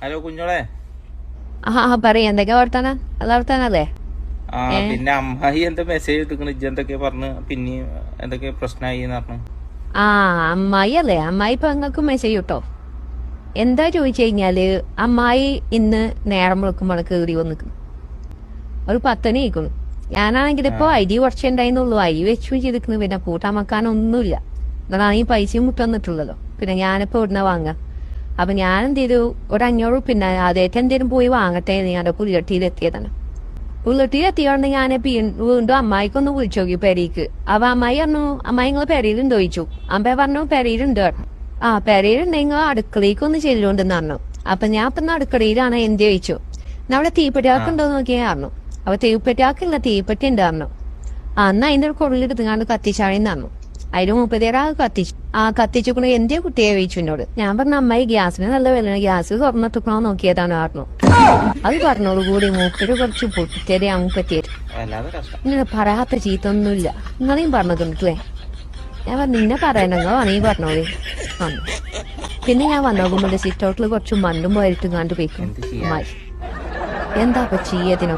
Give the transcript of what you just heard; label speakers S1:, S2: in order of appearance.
S1: Hello കുഞ്ഞോളെ.
S2: പറയാ എന്തൊക്കെയാ വർത്താനം? അത് വർത്താനല്ലേ?
S1: പിന്നെ അമ്മായി എന്താ മെസ്സേജ് ഇട്ടിക്കണ്, ഇജ്ജ് എന്തൊക്കെയാ പറഞ്ഞു, പിന്നെ എന്തൊക്കെ പ്രശ്നമായി പറഞ്ഞു.
S2: അമ്മായി അല്ലേ? അമ്മായി ഇപ്പൊ നിങ്ങൾക്ക് മെസ്സേജ് കിട്ടോ? എന്താ ചോദിച്ചു കഴിഞ്ഞാല്, അമ്മായി ഇന്ന് നേരം വിളിക്കുമ്പോൾ കയറി വന്നിക്കുന്നു. ഒരു 10 മണി ആയിക്കുന്നു. ഞാനാണെങ്കിൽ ഇപ്പൊ അരി കുറച്ച് ഉണ്ടായിരുന്നുള്ളൂ, അരി വെച്ചു ചെയ്തിരിക്കുന്നു. പിന്നെ കൂട്ടാൻ വെക്കാനൊന്നുമില്ല. എന്നാണെങ്കിൽ പൈസയും മുട്ടന്നിട്ടുള്ളല്ലോ. പിന്നെ ഞാനിപ്പോ ഇവിടുന്ന് വാങ്ങാം. അപ്പൊ ഞാൻ എന്ത് ചെയ്തു, ഒരു 500 പിന്നെ ആദ്യമായിട്ട് എന്തേലും പോയി വാങ്ങട്ടെ ഞാൻ പുലിയട്ടിയിലെത്തിയതാണ്. പുലിയട്ടിയിലെത്തിയോണ്ട് ഞാൻ വീണ്ടും അമ്മായിക്കൊന്ന് വിളിച്ചു നോക്കി പെരേക്ക്. അപ്പൊ അമ്മായി പറഞ്ഞു, അമ്മായി നിങ്ങൾ പെരയിലുണ്ടോ ചോദിച്ചു. അമ്മ പറഞ്ഞു പെരയിലുണ്ട്. പെരയിലുണ്ടെങ്കിൽ അടുക്കളയ്ക്ക് ഒന്ന് ചെല്ലുകൊണ്ടെന്ന് പറഞ്ഞു. അപ്പൊ ഞാൻ ഇപ്പൊ അടുക്കളയിലാണ്. എന്ത് ചോദിച്ചു, നമ്മുടെ തീപ്പെട്ടിയാക്ക് ഉണ്ടോ നോക്കിയാ പറഞ്ഞു. അപ്പൊ തീപ്പെട്ടിയാക്കില്ല, തീപ്പെട്ടി ഉണ്ട് പറഞ്ഞു. അന്ന് അതിന്റെ ഒരു കുടലെടുത്തുകൊണ്ട് കത്തിച്ചാഴിന്ന് പറഞ്ഞു. അതിന് 30 കത്തിച്ചു. കത്തിച്ചുകൊണ്ട് എന്തേ കുട്ടിയെ ചോദിച്ചു എന്നോട്. ഞാൻ പറഞ്ഞു അമ്മായി ഗ്യാസിന് നല്ല വില, ഗ്യാസ് തുറന്നിട്ടിക്കണോ നോക്കിയതാണ് പറഞ്ഞു. അത് പറഞ്ഞോളൂ കൂടി മൂപ്പര് കുറച്ച് പൊട്ടിച്ചേരിയാകും പറ്റിയത്. ഇങ്ങനെ പറയാത്ത ചീത്തൊന്നുമില്ല. നിങ്ങളെയും പറഞ്ഞിട്ടുണ്ടല്ലേ? ഞാൻ പറഞ്ഞു നിന്നെ പറയണോ നീ പറഞ്ഞോളി. പിന്നെ ഞാൻ വന്നോക്കുമ്പോൾ സിറ്റ് ഔട്ടിൽ കുറച്ച് മണ്ണും പോയിട്ട് കണ്ടു പോയിക്കും. അമ്മായി എന്താ ചെയ്യതിനൊക്കെ